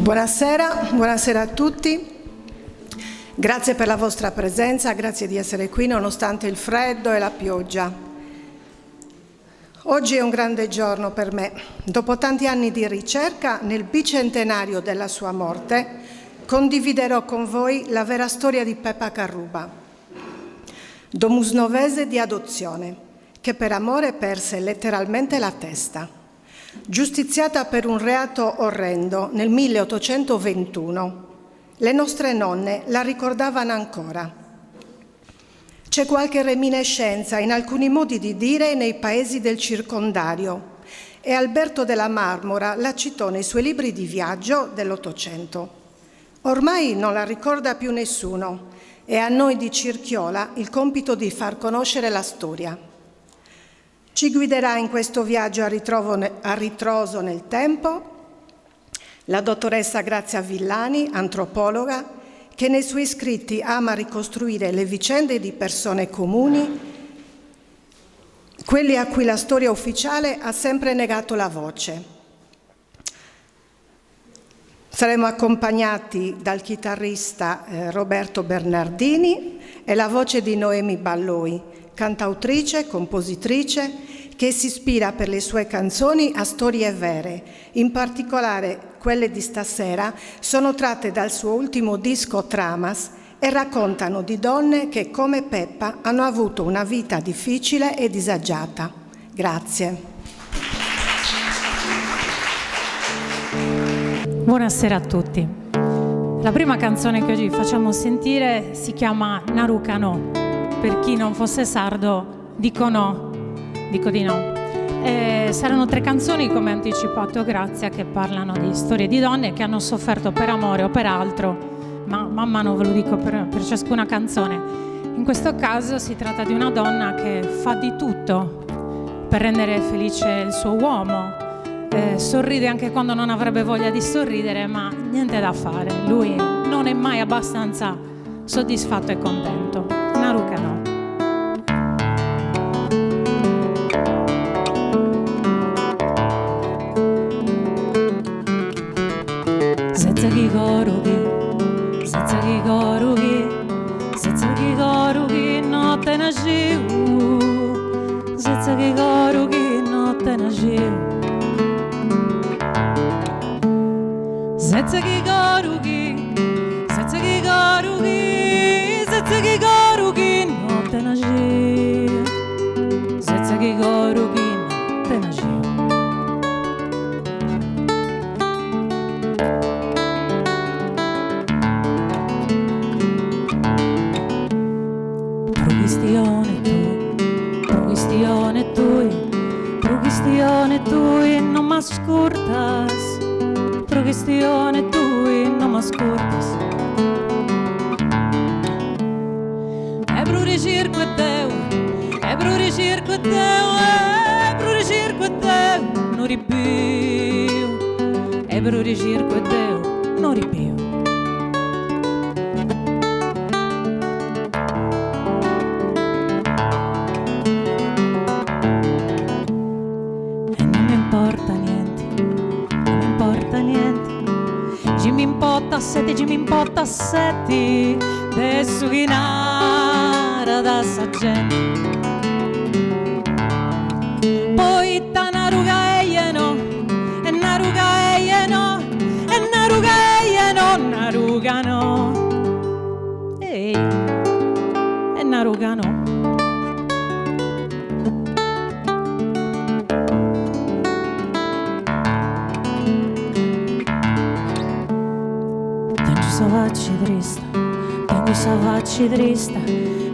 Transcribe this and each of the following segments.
Buonasera a tutti. Grazie per la vostra presenza, grazie di essere qui nonostante il freddo e la pioggia. Oggi è un grande giorno per me. Dopo tanti anni di ricerca, nel bicentenario della sua morte, condividerò con voi la vera storia di Peppa Carruba, domusnovese di adozione, che per amore perse letteralmente la testa. Giustiziata per un reato orrendo nel 1821, le nostre nonne la ricordavano ancora. C'è qualche reminiscenza in alcuni modi di dire nei paesi del circondario e Alberto della Marmora la citò nei suoi libri di viaggio dell'Ottocento. Ormai non la ricorda più nessuno e a noi di Circhiola il compito di far conoscere la storia. Ci guiderà in questo viaggio a ritroso nel tempo la dottoressa Grazia Villani, antropologa, che nei suoi scritti ama ricostruire le vicende di persone comuni, quelli a cui la storia ufficiale ha sempre negato la voce. Saremo accompagnati dal chitarrista Roberto Bernardini e la voce di Noemi Balloi, cantautrice, compositrice, che si ispira per le sue canzoni a storie vere. In particolare quelle di stasera sono tratte dal suo ultimo disco Tramas e raccontano di donne che, come Peppa, hanno avuto una vita difficile e disagiata. Grazie. Buonasera a tutti. La prima canzone che oggi facciamo sentire si chiama Naruka no. Per chi non fosse sardo, dico di no. Saranno 3 canzoni, come anticipato Grazia, che parlano di storie di donne che hanno sofferto per amore o per altro, ma man mano ve lo dico per ciascuna canzone. In questo caso si tratta di una donna che fa di tutto per rendere felice il suo uomo, sorride anche quando non avrebbe voglia di sorridere, ma niente da fare, lui non è mai abbastanza soddisfatto e contento. Naruka no. Zetsagi gorugi no te najiu, Zetsagi gorugi no te najiu, Zetsagi gorugi no te najiu, Zetsagi gorugi no te najiu. Progestione tui non m'ascoltas, progestione tui non m'ascoltas. Ebru di circo e Deu, ebru di circo e Deu, ebru di circo e Deu, non ripiu, ebru di circo e Deu, non ripiu. Sete mi importa seti de sughinara da sa gente. Poi ta naruga no, e naruga no, e naruga no, naruga no, ehi, e naruga no.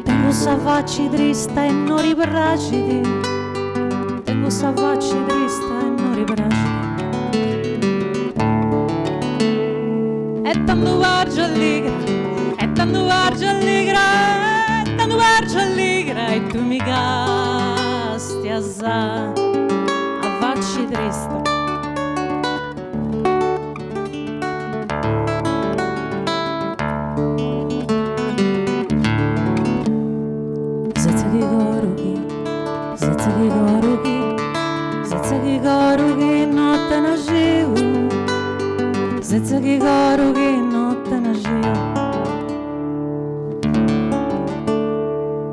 Tengo savacci drista e non ribracidi, tengo savacci drista e non ribracidi. E tanto vargia alligra, e tanto vargia alligra, e tanto vargia alligra, e tu mi gasti a vacci drista. Zetsagi gorugi no te najiu, senza che coro che notte nasce.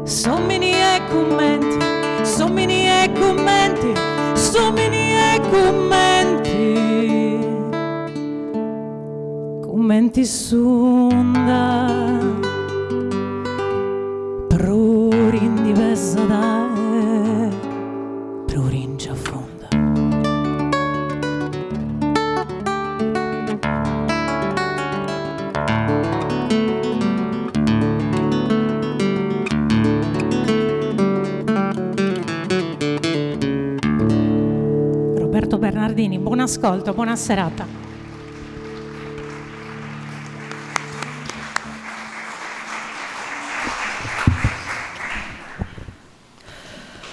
Sommini e commenti, sommini e commenti, sommini e commenti, commenti sunda, prorin diversa da prorin già fonda. Roberto Bernardini, buon ascolto, buona serata.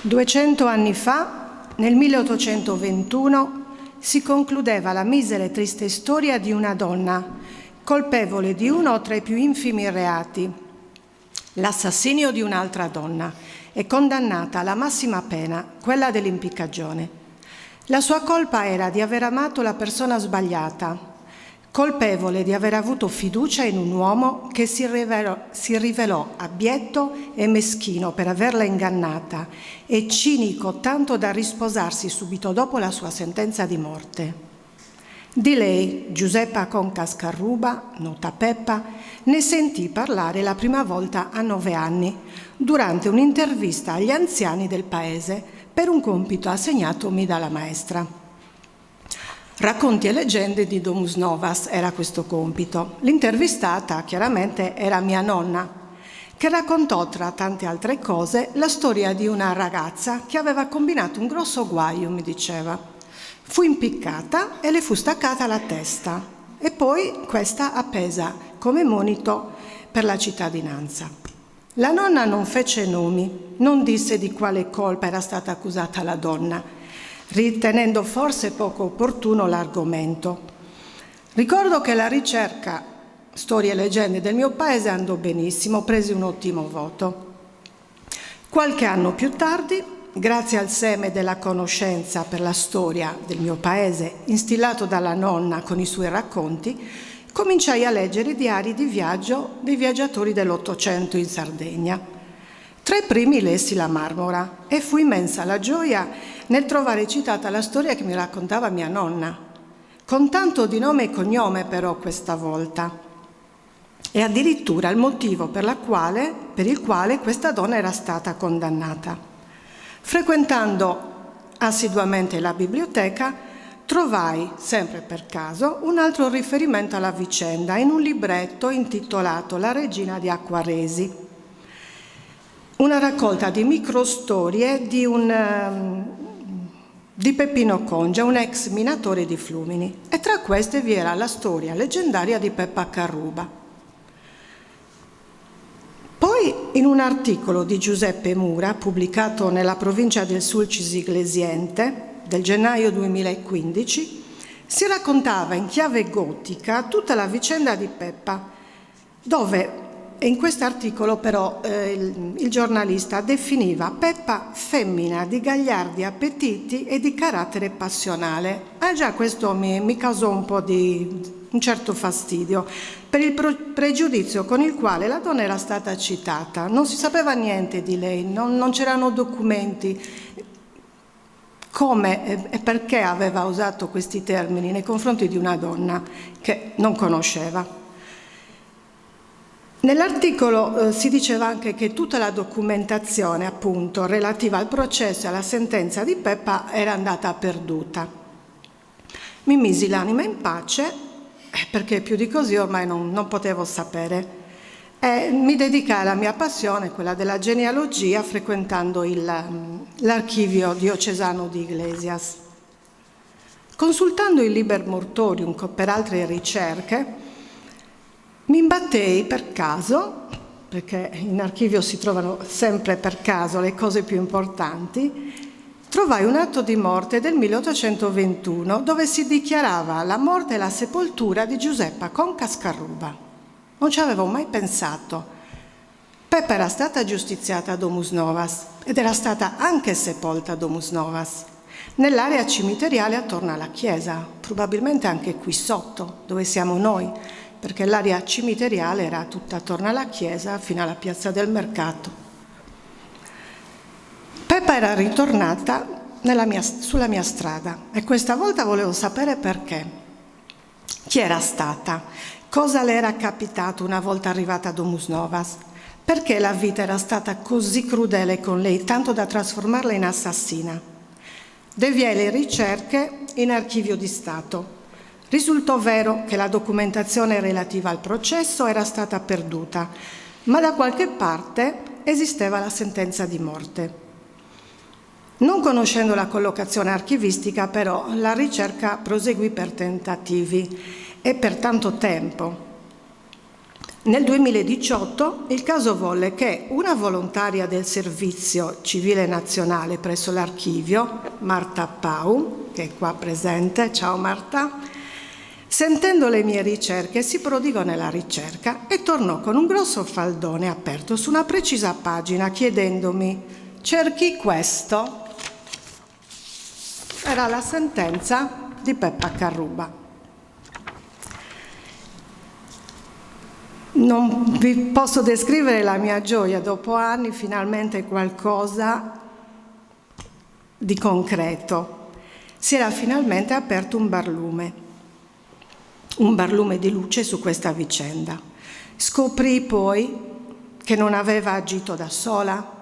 Duecento anni fa, nel 1821, si concludeva la misera e triste storia di una donna colpevole di uno tra i più infimi reati, l'assassinio di un'altra donna, e condannata alla massima pena, quella dell'impiccagione. La sua colpa era di aver amato la persona sbagliata, colpevole di aver avuto fiducia in un uomo che si rivelò abietto e meschino per averla ingannata e cinico tanto da risposarsi subito dopo la sua sentenza di morte. Di lei, Giuseppa Conca Scarruba, nota Peppa, ne sentì parlare la prima volta a 9 anni, durante un'intervista agli anziani del paese per un compito assegnatomi dalla maestra. Racconti e leggende di Domus Novas era questo compito. L'intervistata chiaramente era mia nonna, che raccontò tra tante altre cose la storia di una ragazza che aveva combinato un grosso guaio, mi diceva. Fu impiccata e le fu staccata la testa e poi questa appesa come monito per la cittadinanza. La nonna non fece nomi, non disse di quale colpa era stata accusata la donna, ritenendo forse poco opportuno l'argomento. Ricordo che la ricerca storie e leggende del mio paese andò benissimo, presi un ottimo voto. Qualche anno più tardi, grazie al seme della conoscenza per la storia del mio paese, instillato dalla nonna con i suoi racconti, cominciai a leggere i diari di viaggio dei viaggiatori dell'Ottocento in Sardegna. Tra i primi lessi La Marmora e fu immensa la gioia nel trovare citata la storia che mi raccontava mia nonna, con tanto di nome e cognome però questa volta, e addirittura il motivo per il quale questa donna era stata condannata. Frequentando assiduamente la biblioteca, trovai, sempre per caso, un altro riferimento alla vicenda in un libretto intitolato La regina di Acquaresi, una raccolta di microstorie di Peppino Congia, un ex minatore di Flumini, e tra queste vi era la storia leggendaria di Peppa Carruba. Poi, in un articolo di Giuseppe Mura, pubblicato nella provincia del Sulcis Iglesiente, del gennaio 2015, si raccontava in chiave gotica tutta la vicenda di Peppa, dove in questo articolo però il giornalista definiva Peppa femmina di gagliardi appetiti e di carattere passionale. Già questo mi causò un po' di un certo fastidio per il pregiudizio con il quale la donna era stata citata. Non si sapeva niente di lei, non c'erano documenti. Come e perché aveva usato questi termini nei confronti di una donna che non conosceva. Nell'articolo si diceva anche che tutta la documentazione, appunto, relativa al processo e alla sentenza di Peppa era andata perduta. Mi misi l'anima in pace, perché più di così ormai non potevo sapere. E mi dedicai alla mia passione, quella della genealogia, frequentando l'archivio diocesano di Iglesias. Consultando il Liber Mortorium per altre ricerche, mi imbattei per caso, perché in archivio si trovano sempre per caso le cose più importanti, trovai un atto di morte del 1821 dove si dichiarava la morte e la sepoltura di Giuseppa Conca Scarruba. Non ci avevo mai pensato. Peppa era stata giustiziata a Domus Novas ed era stata anche sepolta a Domus Novas. nell'area cimiteriale attorno alla chiesa, probabilmente anche qui sotto, dove siamo noi, perché l'area cimiteriale era tutta attorno alla chiesa fino alla piazza del mercato. Peppa era ritornata sulla mia strada e questa volta volevo sapere perché. Chi era stata? Cosa le era capitato una volta arrivata a Domus Novas? Perché la vita era stata così crudele con lei, tanto da trasformarla in assassina? Deviai le ricerche in archivio di Stato. Risultò vero che la documentazione relativa al processo era stata perduta, ma da qualche parte esisteva la sentenza di morte. Non conoscendo la collocazione archivistica, però, la ricerca proseguì per tentativi e per tanto tempo. Nel 2018 il caso volle che una volontaria del Servizio Civile Nazionale presso l'archivio, Marta Pau, che è qua presente, ciao Marta, sentendo le mie ricerche si prodigò nella ricerca e tornò con un grosso faldone aperto su una precisa pagina chiedendomi: cerchi questo? Era la sentenza di Peppa Carruba. Non vi posso descrivere la mia gioia, dopo anni finalmente qualcosa di concreto. Si era finalmente aperto un barlume di luce su questa vicenda. Scoprì poi che non aveva agito da sola,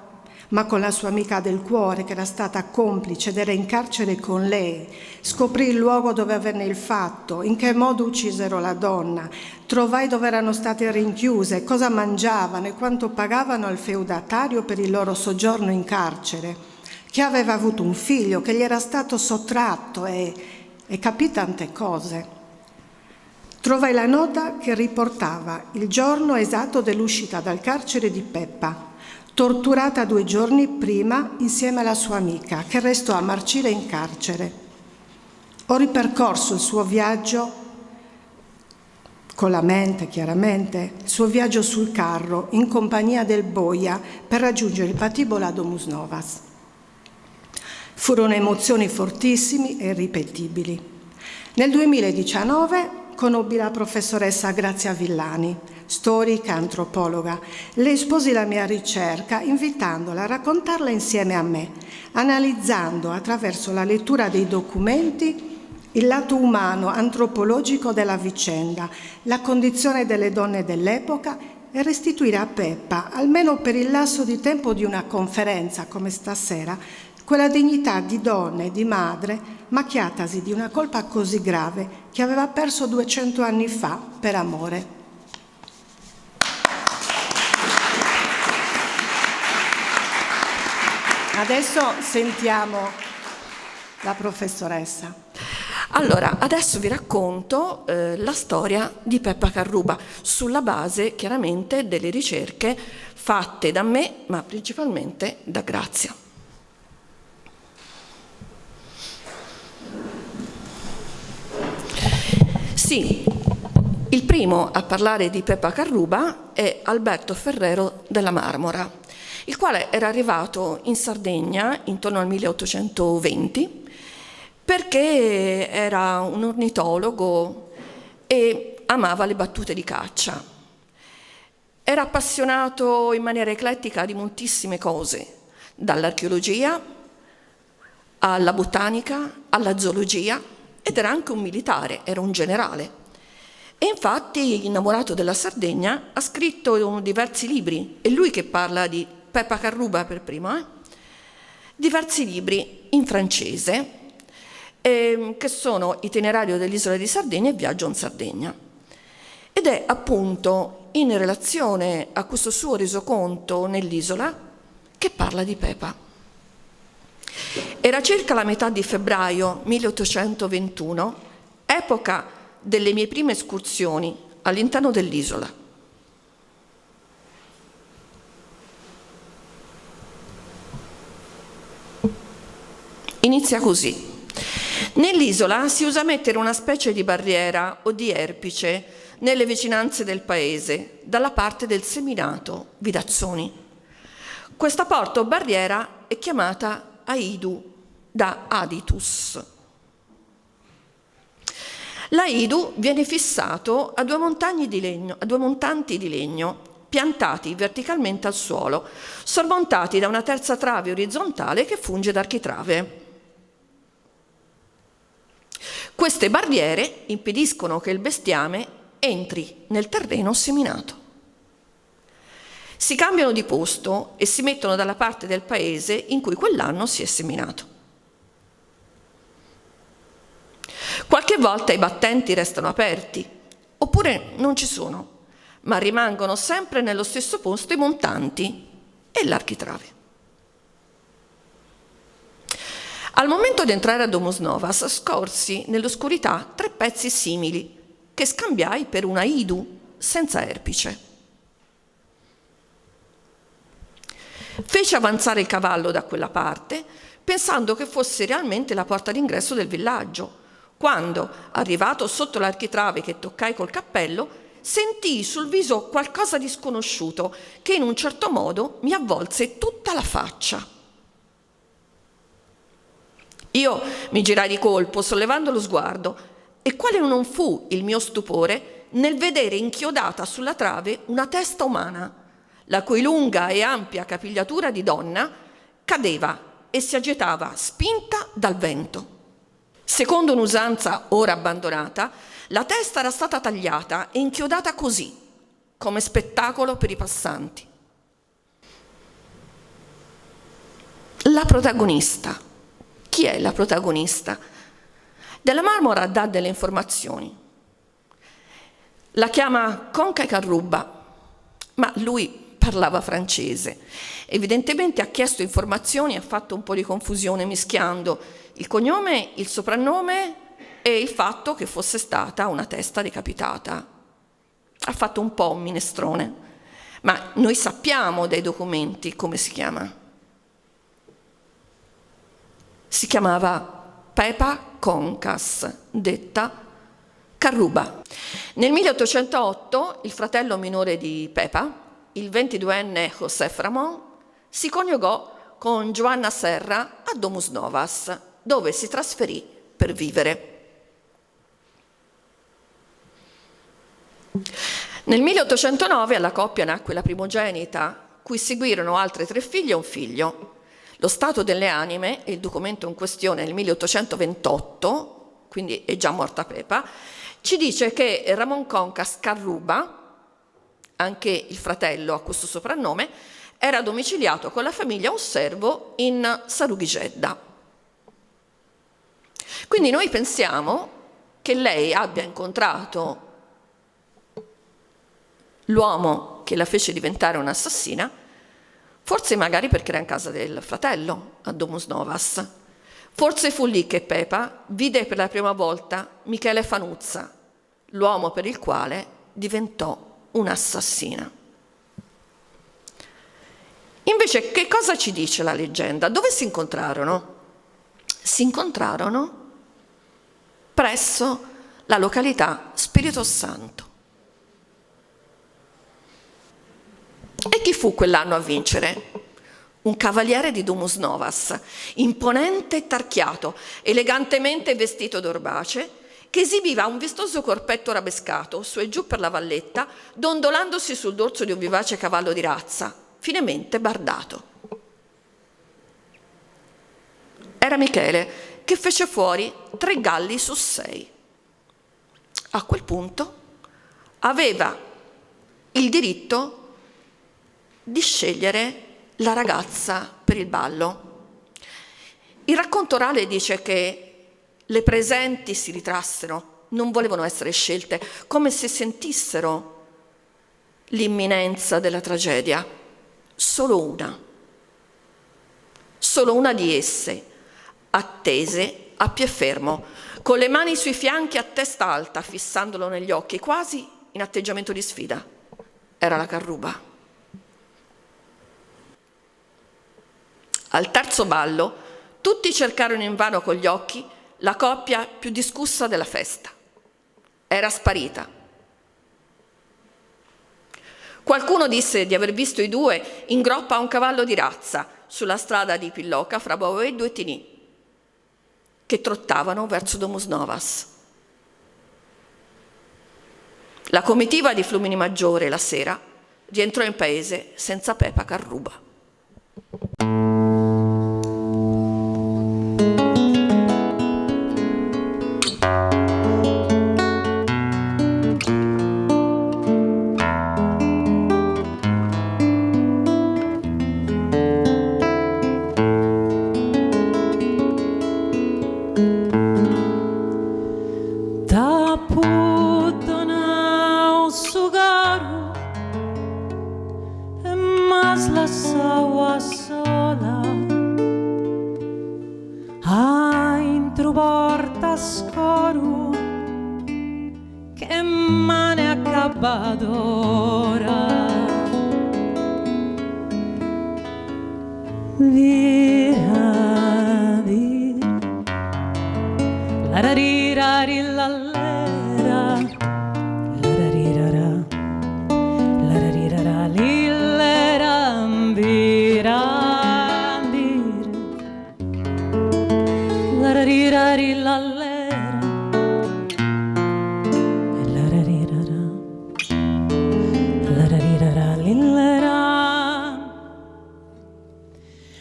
ma con la sua amica del cuore che era stata complice ed era in carcere con lei. Scoprì il luogo dove avvenne il fatto, in che modo uccisero la donna, trovai dove erano state rinchiuse, cosa mangiavano e quanto pagavano al feudatario per il loro soggiorno in carcere, che aveva avuto un figlio che gli era stato sottratto e capì tante cose. Trovai la nota che riportava il giorno esatto dell'uscita dal carcere di Peppa, torturata 2 giorni prima insieme alla sua amica, che restò a marcire in carcere. Ho ripercorso il suo viaggio, con la mente chiaramente, il suo viaggio sul carro, in compagnia del boia, per raggiungere il patibolo a Domus Novas. Furono emozioni fortissime e irripetibili. Nel 2019 conobbi la professoressa Grazia Villani, storica, antropologa. Le esposi la mia ricerca invitandola a raccontarla insieme a me, analizzando attraverso la lettura dei documenti il lato umano, antropologico della vicenda, la condizione delle donne dell'epoca e restituire a Peppa, almeno per il lasso di tempo di una conferenza come stasera, quella dignità di donna e di madre macchiatasi di una colpa così grave che aveva perso 200 anni fa per amore. Adesso sentiamo la professoressa. Allora, adesso vi racconto la storia di Peppa Carruba, sulla base chiaramente delle ricerche fatte da me, ma principalmente da Grazia. Sì, il primo a parlare di Peppa Carruba è Alberto Ferrero della Marmora, il quale era arrivato in Sardegna intorno al 1820 perché era un ornitologo e amava le battute di caccia. Era appassionato in maniera eclettica di moltissime cose, dall'archeologia alla botanica, alla zoologia, ed era anche un militare, era un generale. E infatti, innamorato della Sardegna, ha scritto diversi libri, è lui che parla di Peppa Carruba per primo, diversi libri in francese, che sono Itinerario dell'isola di Sardegna e Viaggio in Sardegna. Ed è appunto in relazione a questo suo resoconto nell'isola che parla di Peppa. Era circa la metà di febbraio 1821, epoca delle mie prime escursioni all'interno dell'isola. Inizia così. Nell'isola si usa mettere una specie di barriera o di erpice nelle vicinanze del paese, dalla parte del seminato Vidazzoni. Questa porta o barriera è chiamata Aidu da aditus. L'aidu viene fissato a due montanti di legno piantati verticalmente al suolo, sormontati da una terza trave orizzontale che funge da architrave. Queste barriere impediscono che il bestiame entri nel terreno seminato. Si cambiano di posto e si mettono dalla parte del paese in cui quell'anno si è seminato. Qualche volta i battenti restano aperti, oppure non ci sono, ma rimangono sempre nello stesso posto i montanti e l'architrave. Al momento di entrare a Domus Novas scorsi nell'oscurità 3 pezzi simili che scambiai per una aidu senza erpice. Feci avanzare il cavallo da quella parte pensando che fosse realmente la porta d'ingresso del villaggio, quando, arrivato sotto l'architrave che toccai col cappello, sentii sul viso qualcosa di sconosciuto che in un certo modo mi avvolse tutta la faccia. Io mi girai di colpo, sollevando lo sguardo, e quale non fu il mio stupore nel vedere inchiodata sulla trave una testa umana, la cui lunga e ampia capigliatura di donna cadeva e si agitava spinta dal vento. Secondo un'usanza ora abbandonata, la testa era stata tagliata e inchiodata così, come spettacolo per i passanti. La protagonista. Chi è la protagonista? Della Marmora dà delle informazioni. La chiama Conca Carruba, ma lui parlava francese. Evidentemente ha chiesto informazioni e ha fatto un po' di confusione mischiando il cognome, il soprannome e il fatto che fosse stata una testa decapitata. Ha fatto un po' un minestrone, ma noi sappiamo dai documenti come si chiama. Si chiamava Pepa Concas, detta Carruba. Nel 1808 il fratello minore di Pepa, il 22enne Joseph Ramon, si coniugò con Giovanna Serra a Domus Novas, dove si trasferì per vivere. Nel 1809 alla coppia nacque la primogenita, cui seguirono altre 3 figlie e un figlio. Lo stato delle anime, il documento in questione nel 1828, quindi è già morta Pepa, ci dice che Ramon Concas Carruba, anche il fratello ha questo soprannome, era domiciliato con la famiglia a un servo in Sarugigedda. Quindi noi pensiamo che lei abbia incontrato l'uomo che la fece diventare un'assassina, forse magari perché era in casa del fratello a Domus Novas. Forse fu lì che Pepa vide per la prima volta Michele Fanuzza, l'uomo per il quale diventò un'assassina. Invece, che cosa ci dice la leggenda? Dove si incontrarono? Si incontrarono presso la località Spirito Santo. E chi fu quell'anno a vincere? Un cavaliere di Domus Novas, imponente e tarchiato, elegantemente vestito d'orbace, che esibiva un vistoso corpetto arabescato su e giù per la valletta, dondolandosi sul dorso di un vivace cavallo di razza, finemente bardato. Era Michele, che fece fuori 3 galli su 6. A quel punto aveva il diritto di scegliere la ragazza per il ballo. Il racconto orale dice che le presenti si ritrassero, non volevano essere scelte, come se sentissero l'imminenza della tragedia. Solo una di esse, attese a piè fermo, con le mani sui fianchi a testa alta, fissandolo negli occhi, quasi in atteggiamento di sfida. Era la Carruba. Al terzo ballo, tutti cercarono invano con gli occhi la coppia più discussa della festa. Era sparita. Qualcuno disse di aver visto i due in groppa a un cavallo di razza, sulla strada di Pilloca fra Bove e Due Tinì. che trottavano verso Domus Novas. La comitiva di Flumini Maggiore la sera rientrò in paese senza Pepa Carruba.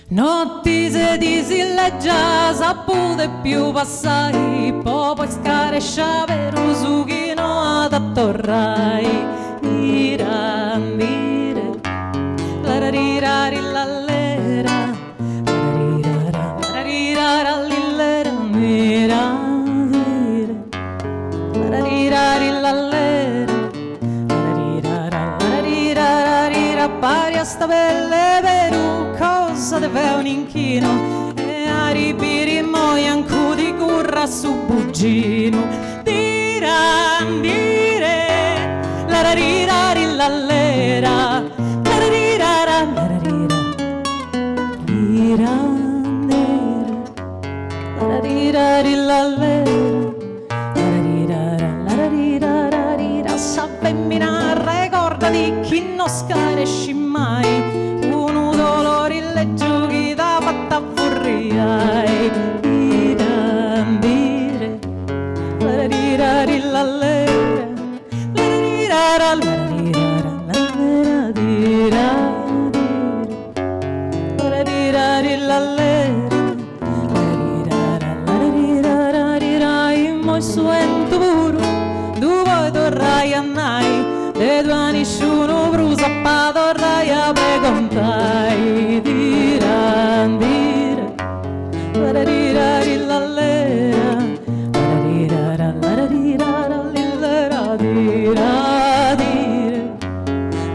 Notti se disilleggia, sapude più passai, poi scarescia per un sughino ad attorrai. Mirandire, la rarirari l'allera, la rarirara l'illera, mirandire, la rarirari l'allera, la rarirara, pari a stavelle per un cosa deve un inchino e a ripiri moi anco di curra su bugino. Dirandire, la rarirari l'allera, la rarirara, la rarira, dirandire, la rarirari l'allera, la rarirara, la rarirara, rira, sa femmina ricorda di chi non scaresci mai. Le giochi da fatta furria e dirandire, la rarirari l'allera, la rarirara, la rarirara, l'allera, dirandire, la rarirari l'allera, la rarirara, la rarirara, rirai mo suento puro, tu poi torrai a nai, le tue nessuno brusa pa torrai a me contai. Dirandire, la rarirari l'allera, la rarirara, la rarirara l'illera, diradire,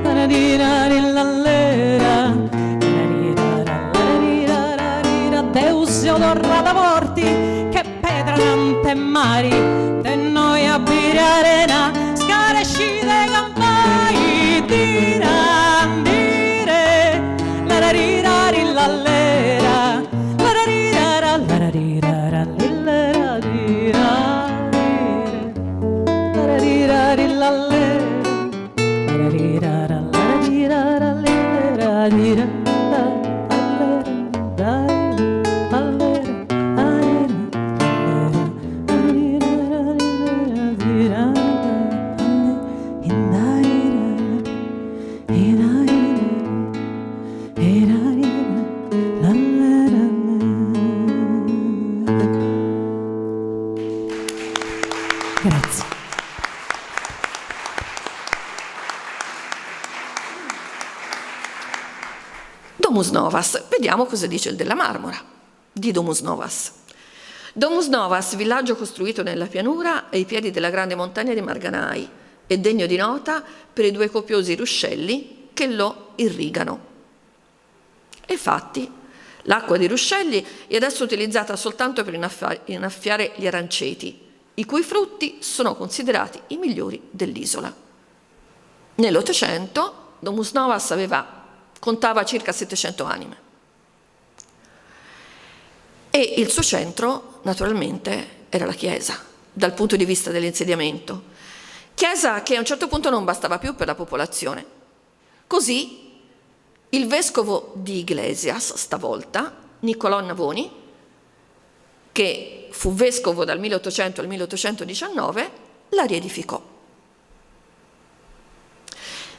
la rarirari l'allera, la rarirara, la rarirara, rira, Deusio torrata morti, che pedra nante mari, te noi abiri arena, scaresci de campai, dirandire, la rarirari l'allera, la rarirara, la rarirara l'illera, diradire, la rarirari l'allera, la rarirara, la rarirara l'illera, dirandire. Grazie. Domus Novas, vediamo cosa dice il della Marmora di Domus Novas. Domus Novas, villaggio costruito nella pianura ai piedi della grande montagna di Marganai, è degno di nota per i due copiosi ruscelli che lo irrigano. E infatti l'acqua di ruscelli è adesso utilizzata soltanto per innaffiare gli aranceti, i cui frutti sono considerati i migliori dell'isola. Nell'Ottocento Domus Novas contava circa 700 anime e il suo centro naturalmente era la chiesa dal punto di vista dell'insediamento, chiesa che a un certo punto non bastava più per la popolazione. Così il vescovo di Iglesias, stavolta Niccolò Navoni, che fu vescovo dal 1800 al 1819, la riedificò.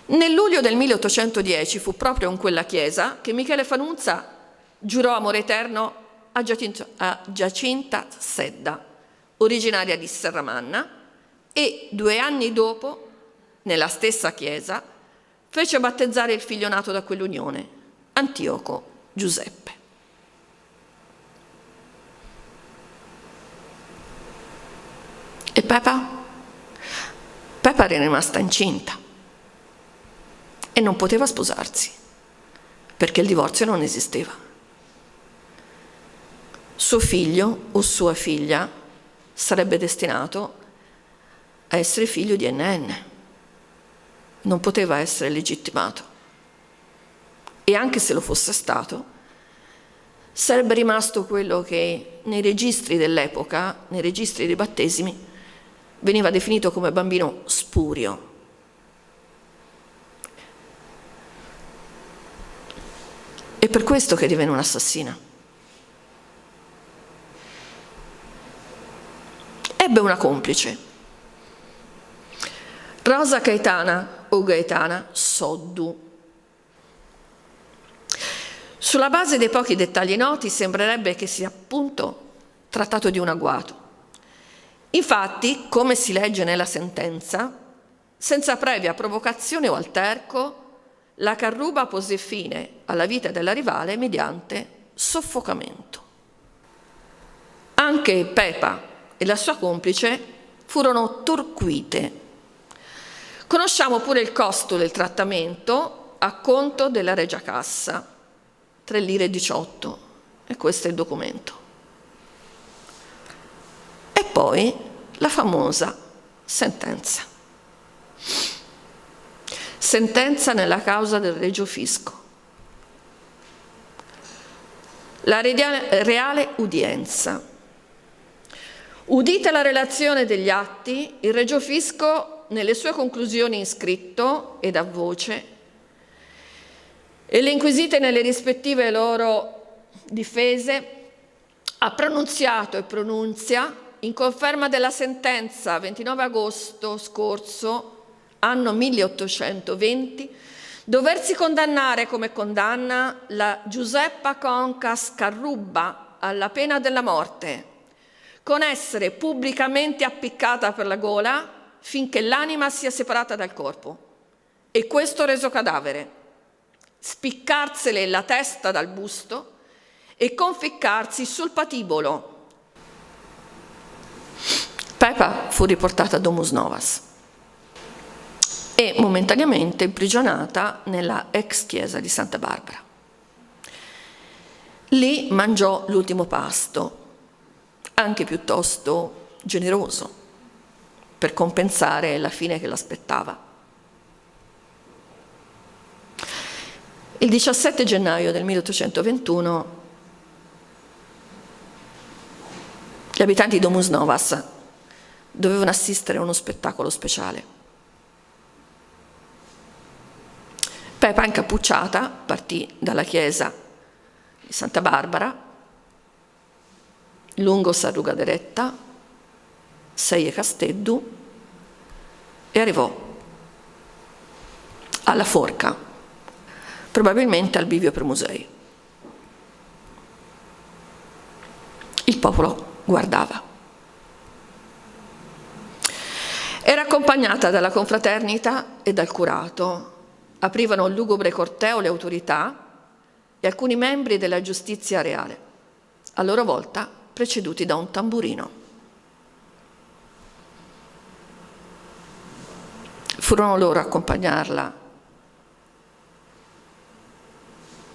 Nel luglio del 1810 fu proprio in quella chiesa che Michele Fanuzza giurò amore eterno a Giacinta Sedda, originaria di Serramanna, e 2 anni dopo, nella stessa chiesa, fece battezzare il figlio nato da quell'unione, Antioco Giuseppe. E Pepa? Pepa era rimasta incinta e non poteva sposarsi perché il divorzio non esisteva. Suo figlio o sua figlia sarebbe destinato a essere figlio di NN, non poteva essere legittimato, e anche se lo fosse stato sarebbe rimasto quello che nei registri dell'epoca, nei registri dei battesimi, veniva definito come bambino spurio. È per questo che divenne un'assassina. Ebbe una complice, Rosa Gaetana o Gaetana Soddu. Sulla base dei pochi dettagli noti sembrerebbe che sia appunto trattato di un agguato. Infatti, come si legge nella sentenza, senza previa provocazione o alterco, la Carruba pose fine alla vita della rivale mediante soffocamento. Anche Pepa e la sua complice furono torquite. Conosciamo pure il costo del trattamento a conto della Regia Cassa, 3,18 lire, e questo è il documento. E poi la famosa sentenza. Sentenza nella causa del Regio Fisco. La reale udienza. Udita la relazione degli atti, il Regio Fisco, nelle sue conclusioni in scritto ed a voce, e le inquisite nelle rispettive loro difese, ha pronunziato e pronunzia, in conferma della sentenza 29 agosto scorso, anno 1820, doversi condannare come condanna la Giuseppa Concas Carruba alla pena della morte, con essere pubblicamente appiccata per la gola finché l'anima sia separata dal corpo, e questo reso cadavere, spiccarsele la testa dal busto e conficcarsi sul patibolo. Pepa fu riportata a Domus Novas e momentaneamente imprigionata nella ex chiesa di Santa Barbara. Lì mangiò l'ultimo pasto, anche piuttosto generoso, per compensare la fine che l'aspettava. Il 17 gennaio del 1821 gli abitanti di Domus Novas dovevano assistere a uno spettacolo speciale. Pepa, incappucciata, partì dalla chiesa di Santa Barbara, lungo San Rugaderetta, Seie Casteddu, e arrivò alla Forca, probabilmente al bivio per Musei. Il popolo guardava. Era accompagnata dalla confraternita e dal curato. Aprivano il lugubre corteo le autorità e alcuni membri della giustizia reale, a loro volta preceduti da un tamburino. Furono loro a accompagnarla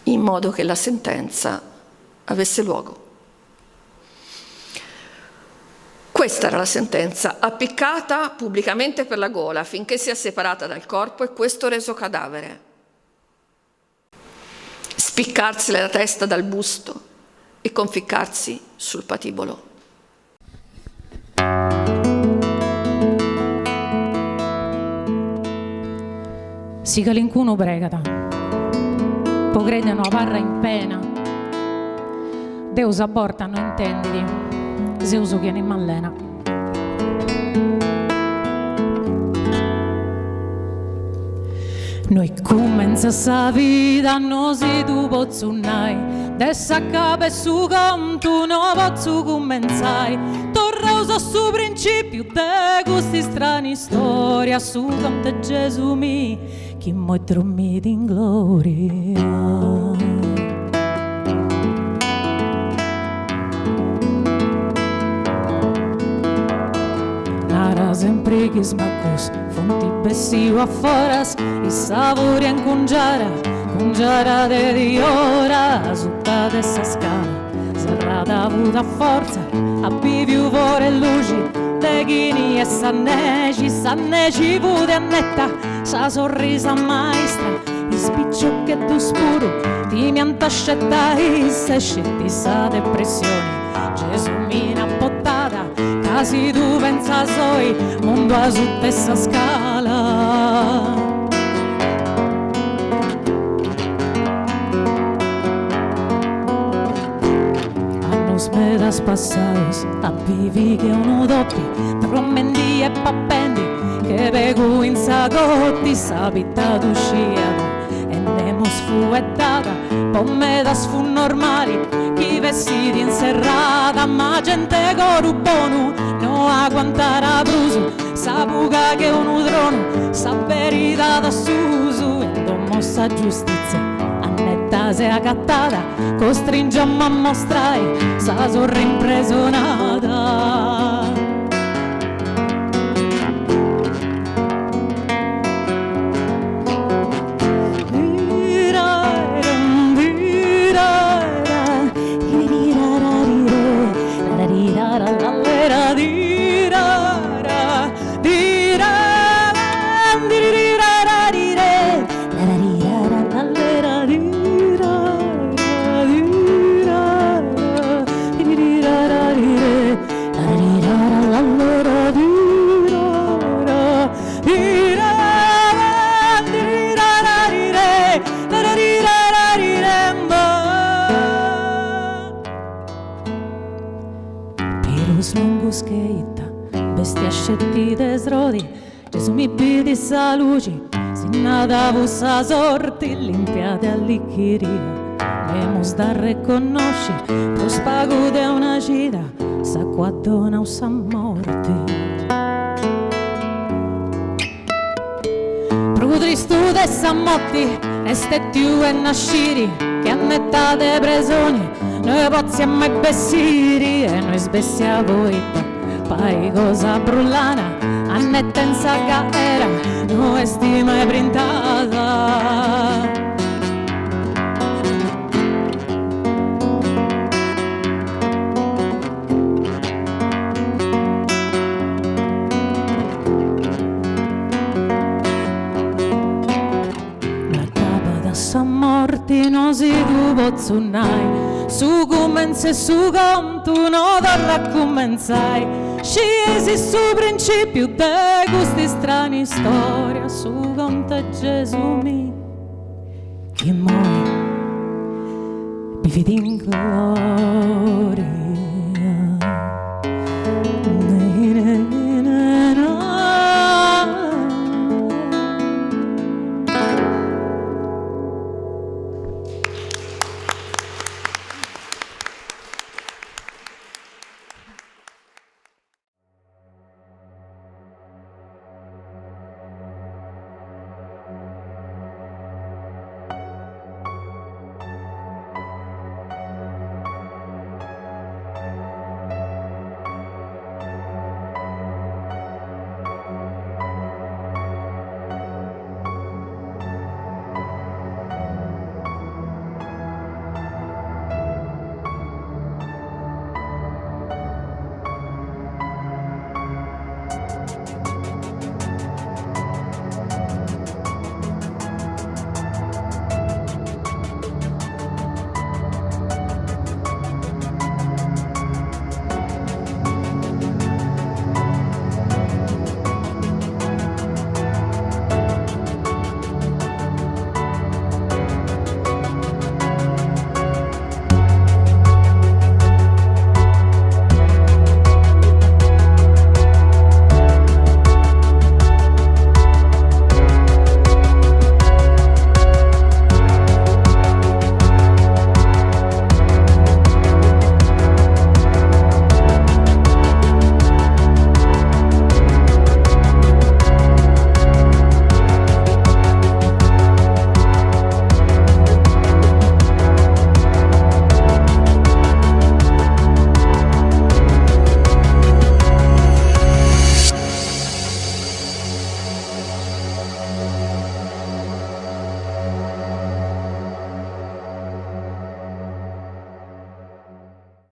in modo che la sentenza avesse luogo. Questa era la sentenza: appiccata pubblicamente per la gola finché sia separata dal corpo e questo reso cadavere. Spiccarsi la testa dal busto e conficcarsi sul patibolo. Si calincuno bregata, po credono a parra in pena, Deus aborta, non intenditi. se uso che ne mallena. Noi comenza sa vita, non si tu pozzo nai, dessa capo e su conto non pozzo comenzai. Torra uso su principio de questi strani storia, su conto Gesù mi, chi mo è dormito in gloria. Sempre che smaccos, fonti bessiu a foras, i savori in cungiara di ora, sutta dessa scala, serrata avuta forza, a più fuori luci, de ghini e sanneci pute annetta, sa sorrisa maestra, i spiccio che tu spuro, ti mi antascetta e se scetti sa depressione, Gesù mi na pottata, casi tu pensa soi, mondo a su tessa scala. Annos medas passados, a vivi che uno doppi, trommendi e pappendi, che vego in sagotti, sabita d'usciato, e nemo sfuettata, pommedas fu normali, chi vestiti in serrata, ma gente corubonu, no aguantare a bruso, sapuga che un udrono, sa verità da susu, e non mossa giustizia, annetta se accattata, costringiamo a mostrare, sa sorri impresonata. Gesù mi pidi sa luce, si nada vussa sorti, limpiate all'icchiria, lemus da riconosci, lo spago de una cida, sa qua dona usa morti. Prudristu de sa motti, este tiu e nasciri, che a metà de presoni, noi possiamo e bessiri, e noi sbessia voi, pai cosa brullana, annetta in saga era, no estima e printata. La capa da sa morti non si tu pozzunai, su comenza e su conto no torna commenzai. Scesi su principio de questi strani storia, su conta Gesù mi, chi moi, viviti in gloria.